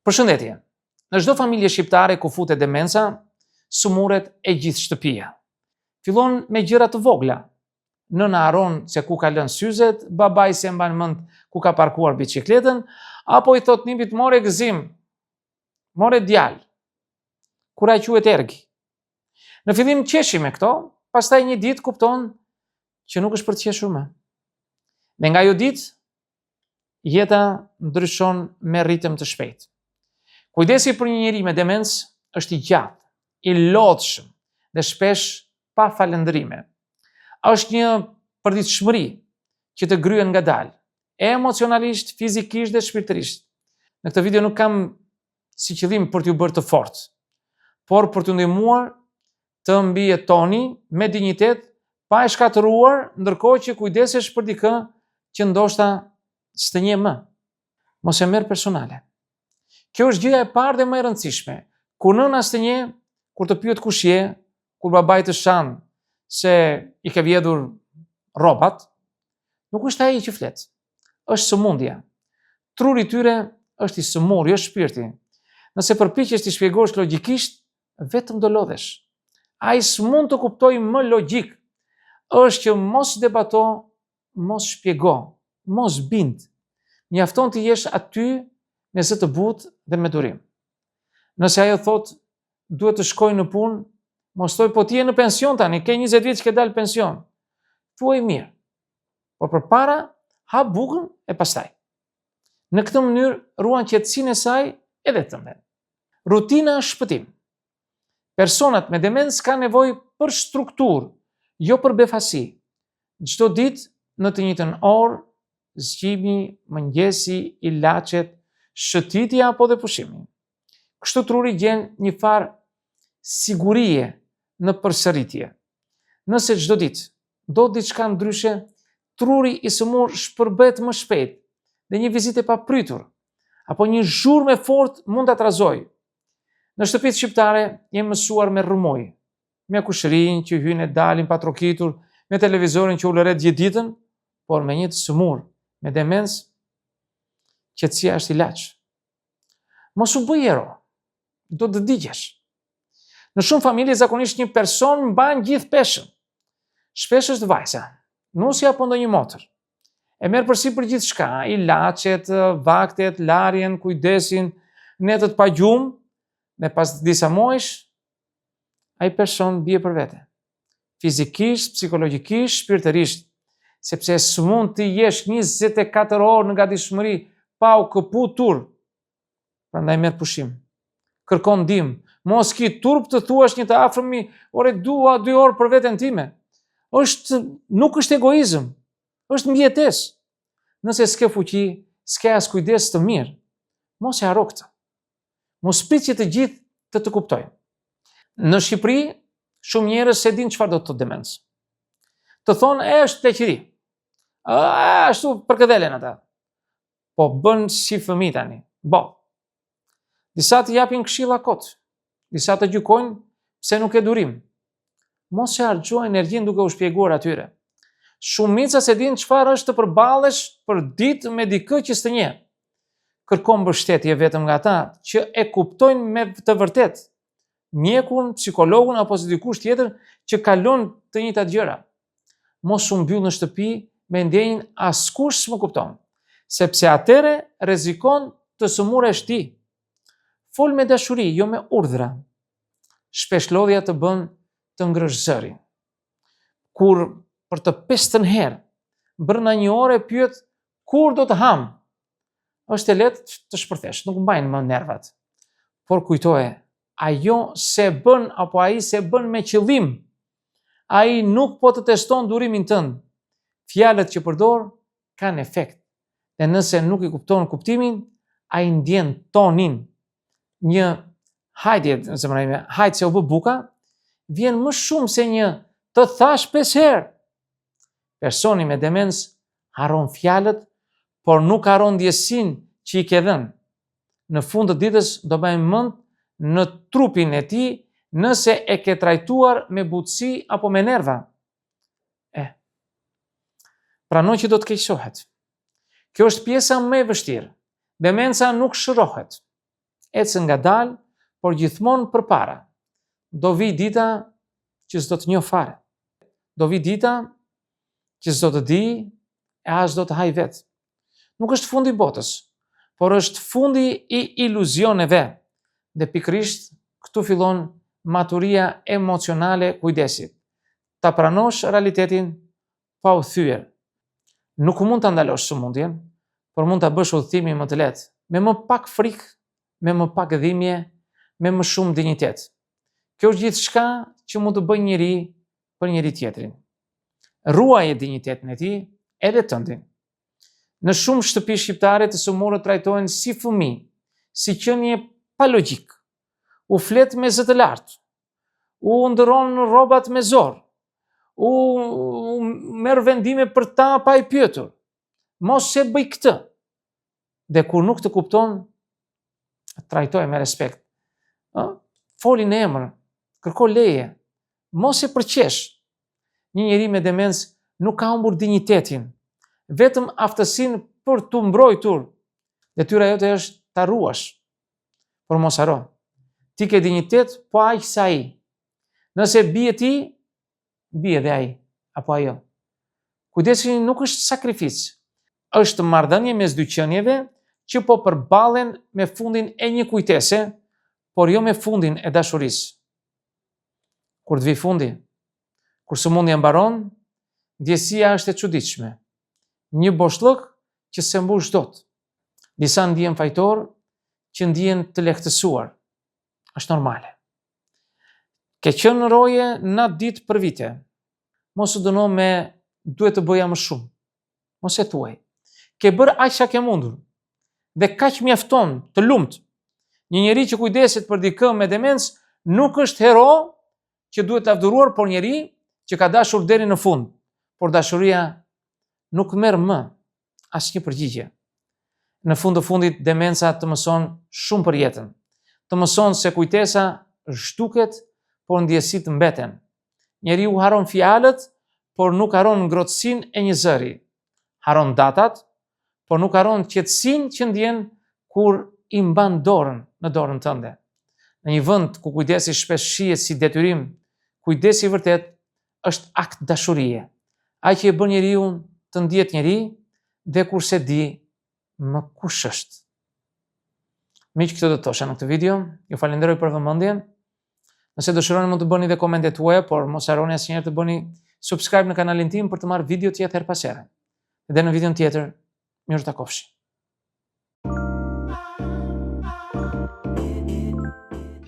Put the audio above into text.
Përshëndetje. Në çdo familje shqiptare ku futet demenca, sumuret e gjithë shtëpia. Fillon me gjëra të vogla. Nëna haron se ku ka lënë syzet, babai se mban mend ku ka parkuar biçikletën, apo i thot nimit more gëzim, more djalë. Kur ai quhet ergi. Në fillim qeshi me këto, pastaj një ditë kupton që nuk është për të qeshur më. Dhe nga ajo ditë, jeta ndryshon me ritëm të shpejtë. Kujdesi për një njeri me demencë është i gjatë, i lodhshëm dhe shpesh pa falëndrime. Është një përditshmëri që të gryen ngadalë, emocionalisht, fizikisht dhe shpirtërisht. Në këtë video nuk kam si qëllim për t'ju bërë të fortë, por për t'ju ndihmuar të mbijetoni me dinjitet, pa e shkatëruar, ndërkohë që kujdesesh për dikë që ndoshta s'të njeh më. Mos e merr personale. Kjo është gjëja e parë dhe më e rëndësishme. Kur nëna s'të njeh, kur të pyet kush je, kur babai të shan se i ke vjedhur rrobat, nuk është ai që flet. Është sëmundja. Truri i tyre është i sëmurë, jo shpirti. Nëse përpiqesh t'i shpjegosh logjikisht, vetëm do lodhesh. Ai s'mund të kuptojë më logjik. Është që mos debato, mos shpjego, mos bind. Mjafton të jesh aty me zë të butë dhe me durim. Nëse ajo thot, duhet të shkoj në punë, mos thoj, po ti je në pension tani, ke 20 vjet që ke dalë pension. Thuaj mirë. Por përpara, ha bukën e pastaj. Në këtë mënyrë ruan qetësinë e saj edhe tënde. Rutina është shpëtim. Personat me demencë kanë nevojë për strukturë, jo për befasi. Çdo ditë në të njëjtën orë, zgjimi, mëngjesi, ilaçet, shëtitja apo dhe pushimi. Kështu truri gjen një farë sigurie në përsëritje. Nëse çdo ditë do diçka ndryshe, truri i sëmur shpërbet më shpejt dhe një vizitë e papritur apo një zhurmë e fortë mund ta trazojë. Në shtëpitë shqiptare jemi mësuar me rrëmuj, me kushërinj që hyjnë e dalin pa trokitur, me televizorin që ulëret gjithë ditën, por me një të sëmur, me demencë, qetësia është ilaç. Mos u bëj ero, do të digjesh. Në shumë familje zakonisht një person mban gjithë peshën. Shpesh është vajza, nusja apo ndonjë motër. E merr përsipër gjithçka, ilaçet, vaktet, larjen, kujdesin, netët pa gjumë, dhe pas disa muajsh, ai person bie për vete. Fizikisht, psikologjikisht, shpirtërisht, sepse s'mund të jesh 24 orë në gatishmëri pa u këputur. Prandaj merr pushim. Kërkon ndihmë. Mos ki turp të thuash një të afërmi, ore dua 2 orë për veten time. Nuk është egoizëm, është mbijetesë. Nëse s'ke fuqi, s'ke as kujdes të mirë, mos e haro këtë. Mos prit që të gjithë të kuptojnë. Në Shqipëri, shumë njerëz se din çfarë do të thotë demencë. Të thonë, është pleqëri. Ashtu përkëdhelen ata. Po bën si fëmijë tani. Disa të japin këshilla kot. Disa të gjykojnë pse nuk e durim. Mos e harxho energjinë duke u shpjeguar atyre. Shumica se din çfarë është të përballesh për ditë me dikë që s'të njeh. Kërko mbështetje vetëm nga ata që e kuptojnë me të vërtetë. Mjekun, psikologun apo dikush tjetër që kalon të njëjtat gjëra. Mos u mbyll në shtëpi me ndjenjën askush s'më kupton, sepse atëre rrezikon të sëmuresh ti. Fol me dashuri, jo me urdhra. Shpesh lodhja të bën të ngrësh zërin. Kur për të 500 herë brenda një ore pyet kur do të ham, është e lehtë të shpërthesh, nuk mbajnë më nervat. Por kujtoje, ajo se bën apo ai se bën me qëllim. Ai nuk po të teston durimin tënd. Fjalët që përdor kanë efekt. Dhe nëse nuk i kupton kuptimin, ai ndjen tonin. Një hajde se u bë buka, vjen më shumë se një të thash 5 herë. Personi me demencë haron fjalët, por nuk haron ndjesinë që i ke dhënë. Në fund të ditës do bëjmë mend në trupin e tij nëse e ke trajtuar me butësi apo me nerva. Pranoj që do të keqësohet. Kjo është pjesa më e vështirë. Demenca nuk shërohet. ecë ngadalë, por gjithmonë përpara. Do vi dita që s'do të njoh fare. Do vi dita që s'do të di e as do të haj vetë. Nuk është fundi i botës, por është fundi i iluzioneve. Dhe pikërisht këtu fillon maturia emocionale kujdesit. Ta pranosh realitetin pa u thyer. Nuk mund ta ndalosh sëmundjen, por mund ta bësh udhëtimin më të lehtë, me më pak frikë, me më pak dhimbje, me më shumë dinjitet. Kjo është gjithçka që mund të bëjë njëri për njëri tjetrin. Ruaje dinjitetin e tij edhe tëndin. Në shumë shtëpi shqiptare të sëmurët trajtohen si fëmijë, si qenie pa logjik. U flet me zë të lartë, u ndëron rrobat me zor, u merr vendime për ta pa i pyetur. Mos e bëj këtë. Dhe kur nuk të kupton, trajtoj me respekt. Foli në emër, kërko leje, mos e përqesh. Një njeri me demencë nuk ka humbur dinjitetin, vetëm aftësinë për të mbrojtur. Detyra jote është ta ruash, por mos haro. Ti ke dinjitet, po aq sa ai. Nëse bie ti, bie edhe ai apo ajo. Kujdesi nuk është sakrificë, është marrëdhënie mes dy qenieve që po përballen me fundin e një kujtese, por jo me fundin e dashurisë. Kur të vi fundi, kur sëmundja mbaron, ndjesia është e çuditshme. Një boshllëk që se mbush dot. Disa ndihen fajtor, që ndihen të lehtësuar. Është normale. Ke qenë në roje natë ditë për vite. Mos u dëno me duhet të bëja më shumë. Mos e thuaj. Ke bërë aq sa ke mundur. Dhe kaq mjafton të lumt. Një njeri që kujdeset për dikë me demencë nuk është hero që duhet të lavdëruar, por njeri që ka dashur deri në fund. Por dashuria nuk merr më asnjë përgjigje. Në fund të fundit demenca të mëson shumë për jetën. Të mëson se kujtesa zhduket, por ndjesitë mbeten. Njeriu haron fjalët, por nuk haron ngrohtësinë e një zëri. Haron datat, por nuk haron qetësinë që ndjen kur i mban dorën në dorën tënde. Në një vend ku kujdesi shpesh shihet si detyrim, kujdesi vërtet është akt dashurie. Ai që e bën njeriu të ndihet njeri dhe kurse di më kush është. Miq, këtë do të thosha në këtë video. Ju falenderoj për vëmendjen. Nëse dëshironi mund të bëni dhe komentet tuaja, por mos harroni asnjëherë të bëni subscribe në kanalin tim për të marrë video tjetër her pas here. Dhe në videon tjetër, mirë takofshi.